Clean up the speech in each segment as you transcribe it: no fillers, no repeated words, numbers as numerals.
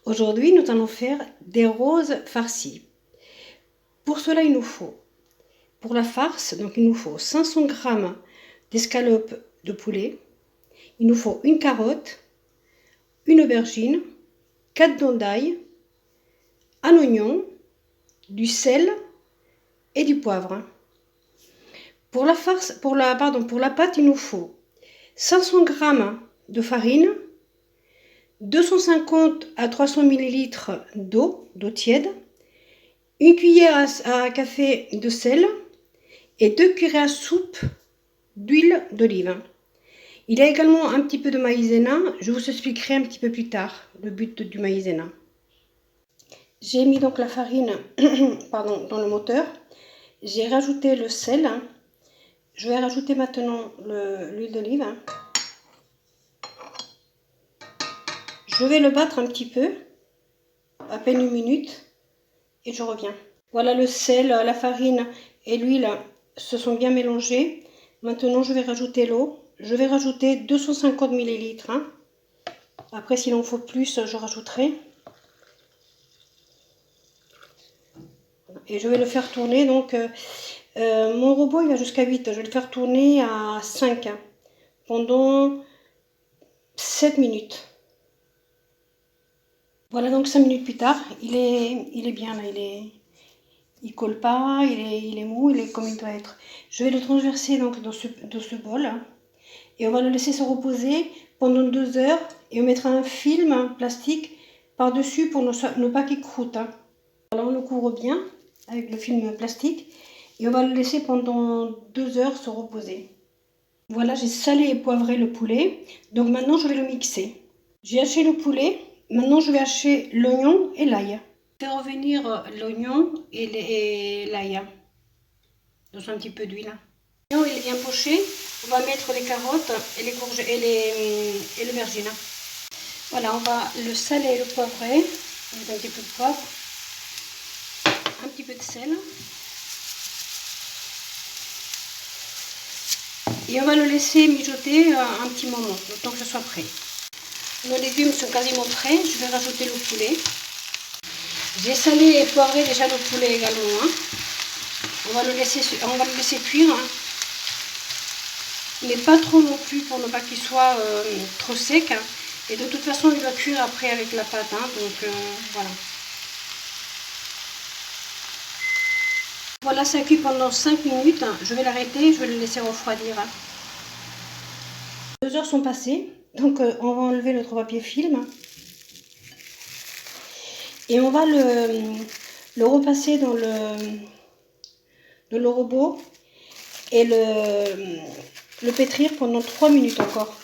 Aujourd'hui, nous allons faire des roses farcies. Pour cela, il nous faut, pour la farce, donc il nous faut 500 g d'escalope de poulet, il nous faut une carotte, une aubergine, 4 dents d'ail, un oignon, du sel et du poivre. Pour la farce, pour la pâte, il nous faut 500 g de farine, 250 à 300 ml d'eau tiède, une cuillère à café de sel et 2 cuillères à soupe d'huile d'olive. Il y a également un petit peu de maïzena, je vous expliquerai un petit peu plus tard le but du maïzena. J'ai mis donc la farine dans le moteur, j'ai rajouté le sel, je vais rajouter maintenant l'huile d'olive. Je vais le battre un petit peu, à peine une minute, et je reviens. Voilà, le sel, la farine et l'huile se sont bien mélangés. Maintenant, je vais rajouter l'eau. Je vais rajouter 250 ml. Après, s'il en faut plus, je rajouterai. Et je vais le faire tourner. Donc, mon robot, il va jusqu'à 8. Je vais le faire tourner à 5 pendant 7 minutes. Voilà, donc 5 minutes plus tard, il est bien là. Il colle pas, il est mou, il est comme il doit être. Je vais le transverser donc dans ce bol et on va le laisser se reposer pendant 2 heures et on mettra un film plastique par-dessus pour ne pas qu'il croûte. Voilà, on le couvre bien avec le film plastique et on va le laisser pendant 2 heures se reposer. Voilà, j'ai salé et poivré le poulet, donc maintenant je vais le mixer. J'ai haché le poulet, maintenant je vais hacher l'oignon et l'ail. Faire revenir l'oignon et l'ail dans un petit peu d'huile. L'oignon il est bien poché, on va mettre les carottes et les courgettes et l'aubergine. Voilà, on va le saler et le poivrer avec un petit peu de poivre, un petit peu de sel. Et on va le laisser mijoter un petit moment, le temps que ce soit prêt. Nos légumes sont quasiment prêts, je vais rajouter le poulet. J'ai salé et poivré déjà le poulet également. On va le laisser cuire, mais pas trop non plus pour ne pas qu'il soit trop sec. Et de toute façon, il va cuire après avec la pâte, donc voilà. Voilà, ça cuit pendant 5 minutes. Je vais l'arrêter, je vais le laisser refroidir. 2 heures sont passées, donc on va enlever notre papier film. Et on va le repasser dans le robot et le pétrir pendant 3 minutes encore.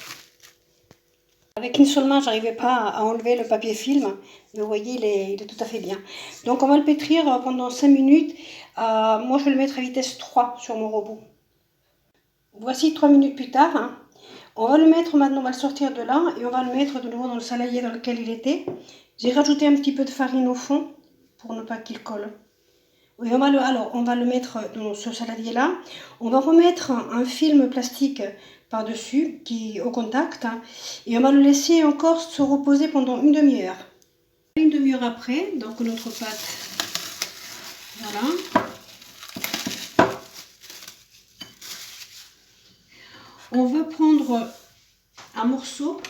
Avec une seule main, j'arrivais pas à enlever le papier film, mais vous voyez, il est tout à fait bien. Donc on va le pétrir pendant 5 minutes. Moi, je vais le mettre à vitesse 3 sur mon robot. Voici 3 minutes plus tard. On va le mettre maintenant, on va le sortir de là et on va le mettre de nouveau dans le saladier dans lequel il était. J'ai rajouté un petit peu de farine au fond pour ne pas qu'il colle. Oui, on va le mettre dans ce saladier là. On va remettre un film plastique par-dessus qui est au contact et on va le laisser encore se reposer pendant une demi-heure. Une demi-heure après, donc notre pâte, voilà. On va prendre un morceau.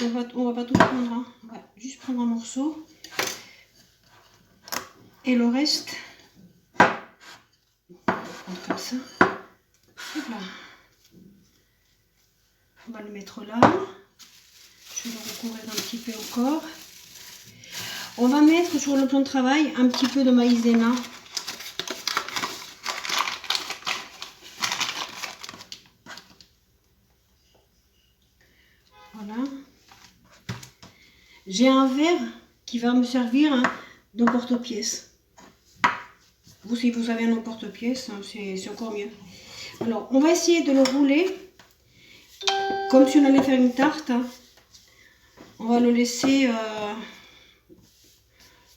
On va pas tout prendre, on va juste prendre un morceau. Et le reste, on va prendre comme ça. Hop là. On va le mettre là. Je vais le recouvrir un petit peu encore. On va mettre sur le plan de travail un petit peu de maïzena. Voilà. J'ai un verre qui va me servir de porte-pièce. Vous, si vous avez un porte-pièce, c'est encore mieux. Alors, on va essayer de le rouler comme si on allait faire une tarte. On va le laisser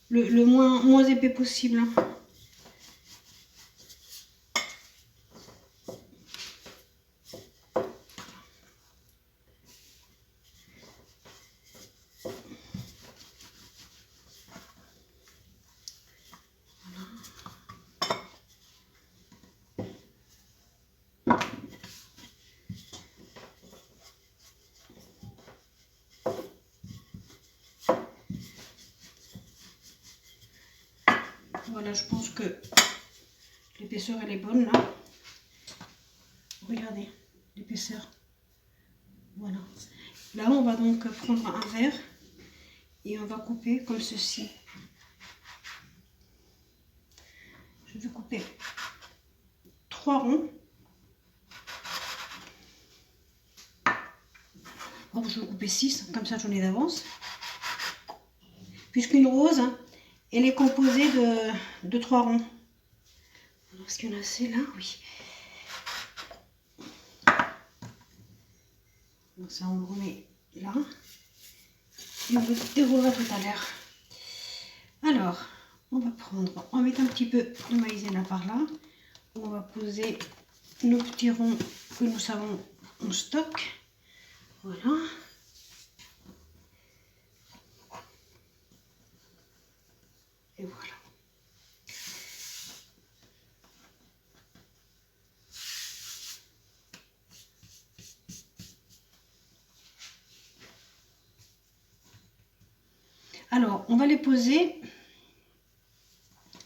le moins épais possible. Voilà, je pense que l'épaisseur elle est bonne là. Regardez l'épaisseur. Voilà. Là, on va donc prendre un verre et on va couper comme ceci. Je vais couper 3 ronds. Bon, je vais couper 6, comme ça j'en ai d'avance. Puisqu'une rose, hein, elle est composée de 3 ronds. Est-ce qu'il y en a assez là? Oui. Donc ça, on le remet là. Et on le déroulera tout à l'heure. Alors, on va mettre un petit peu de maïzena par là. On va poser nos petits ronds que nous savons en stock. Voilà. Et voilà. Alors, on va les poser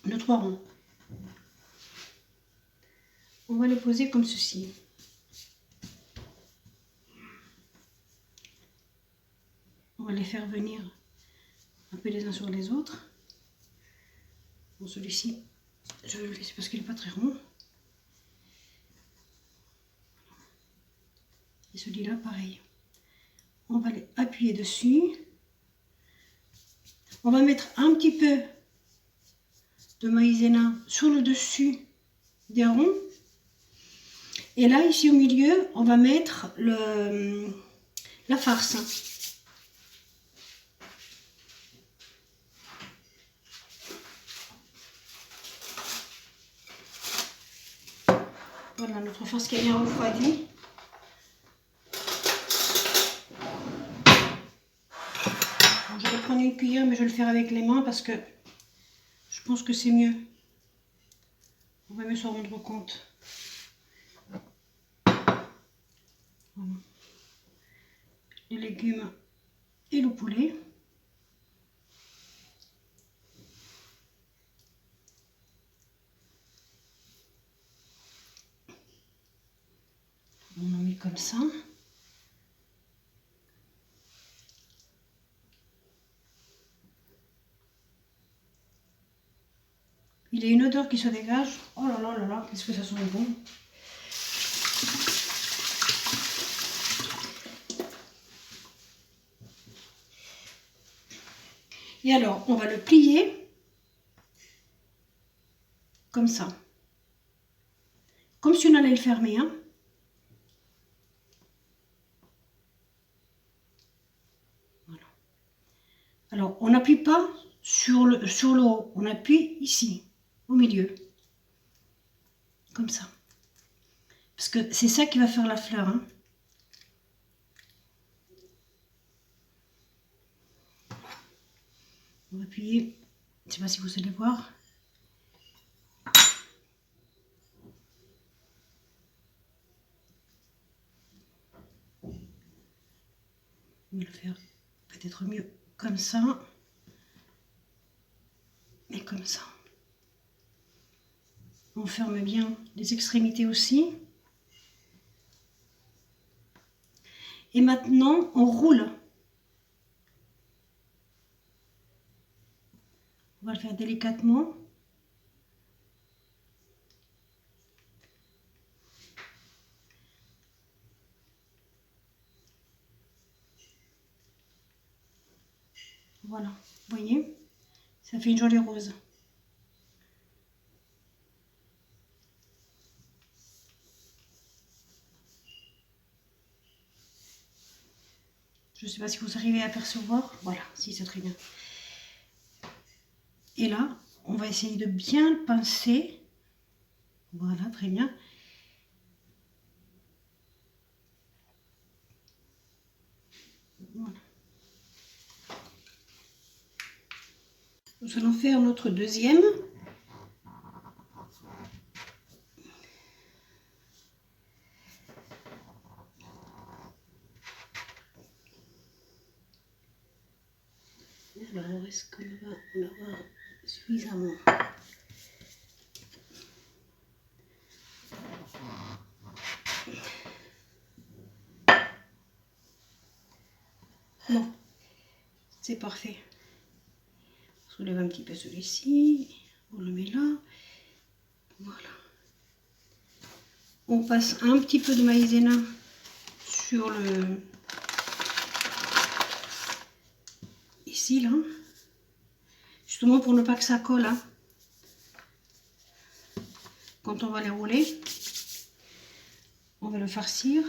de 3 ronds. On va les poser comme ceci. On va les faire venir un peu les uns sur les autres. Bon, celui-ci, je vais le laisser parce qu'il n'est pas très rond. Et celui-là, pareil. On va les appuyer dessus. On va mettre un petit peu de maïzena sur le dessus des ronds. Et là, ici au milieu, on va mettre la farce. Voilà notre farce qui est bien refroidie. Je vais prendre une cuillère, mais je vais le faire avec les mains parce que je pense que c'est mieux. On va mieux s'en rendre compte. Voilà. Les légumes et le poulet. On en met comme ça. Il y a une odeur qui se dégage. Oh là là là là, qu'est-ce que ça sent bon. Et alors, on va le plier comme ça. Comme si on allait le fermer, hein. Voilà. Alors, on n'appuie pas sur le haut, on appuie ici, au milieu. Comme ça. Parce que c'est ça qui va faire la fleur, hein. On va appuyer, je ne sais pas si vous allez voir. On va le faire peut-être mieux comme ça. Et comme ça. On ferme bien les extrémités aussi. Et maintenant, on roule. On va le faire délicatement. Voilà, vous voyez, ça fait une jolie rose. Je ne sais pas si vous arrivez à percevoir. Voilà, si, c'est très bien. Et là, on va essayer de bien le pincer. Voilà, très bien. Voilà. Nous allons faire notre deuxième. Alors, est-ce qu'on va avoir suffisamment. Bon, c'est parfait. On soulève un petit peu celui-ci, on le met là. Voilà. On passe un petit peu de maïzena sur le... ici, là. Justement pour ne pas que ça colle. Hein. Quand on va les rouler, on va le farcir.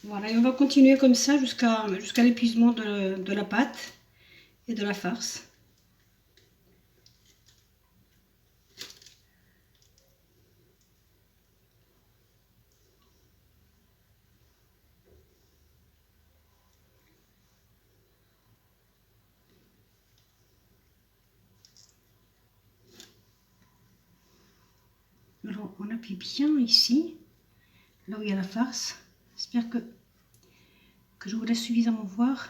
Voilà, et on va continuer comme ça jusqu'à l'épuisement de la pâte et de la farce. Alors, on appuie bien ici, là où il y a la farce. J'espère que je vous laisse suffisamment voir.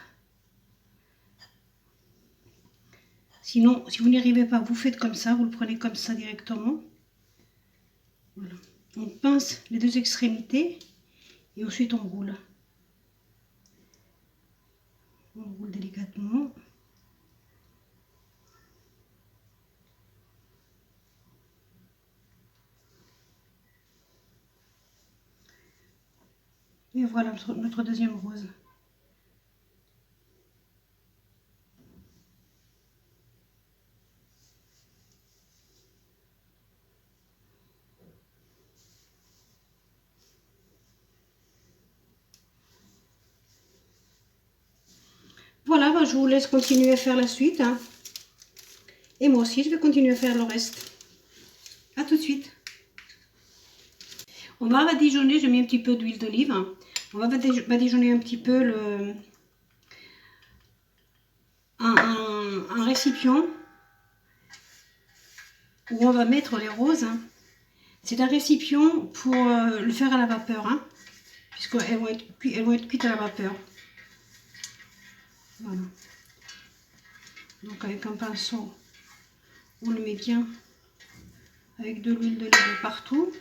Sinon, si vous n'y arrivez pas, vous faites comme ça, vous le prenez comme ça directement. Voilà. On pince les deux extrémités et ensuite on roule. On roule délicatement. Et voilà notre deuxième rose. Voilà, bah, je vous laisse continuer à faire la suite. Hein. Et moi aussi, je vais continuer à faire le reste. A tout de suite. On va badigeonner, j'ai mis un petit peu d'huile d'olive. Hein. On va badigeonner un petit peu un récipient où on va mettre les roses. Hein. C'est un récipient pour le faire à la vapeur, hein, puisqu'elles vont être cuites à la vapeur. Voilà. Donc avec un pinceau, on le met bien avec de l'huile d'olive partout.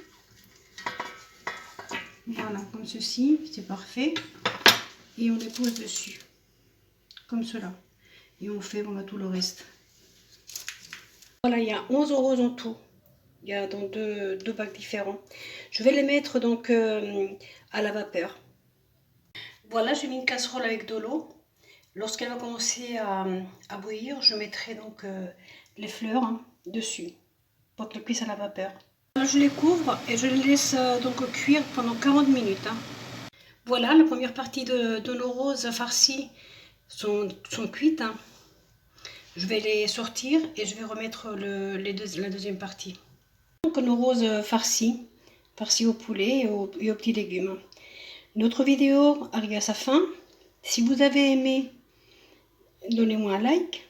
Voilà, comme ceci, c'est parfait. Et on les pose dessus, comme cela. Et on fait tout le reste. Voilà, il y a 11 roses en tout. Il y a donc deux bacs différents. Je vais les mettre donc à la vapeur. Voilà, j'ai mis une casserole avec de l'eau. Lorsqu'elle va commencer à bouillir, je mettrai donc les fleurs dessus pour qu'elles cuisent à la vapeur. Je les couvre et je les laisse donc cuire pendant 40 minutes. Hein. Voilà, la première partie de nos roses farcies sont cuites. Hein. Je vais les sortir et je vais remettre la deuxième partie. Donc nos roses farcies au poulet et aux petits légumes. Notre vidéo arrive à sa fin. Si vous avez aimé, donnez-moi un like.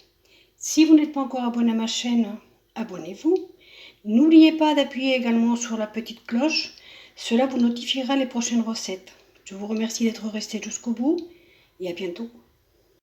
Si vous n'êtes pas encore abonné à ma chaîne, abonnez-vous. N'oubliez pas d'appuyer également sur la petite cloche. Cela vous notifiera les prochaines recettes. Je vous remercie d'être resté jusqu'au bout et à bientôt.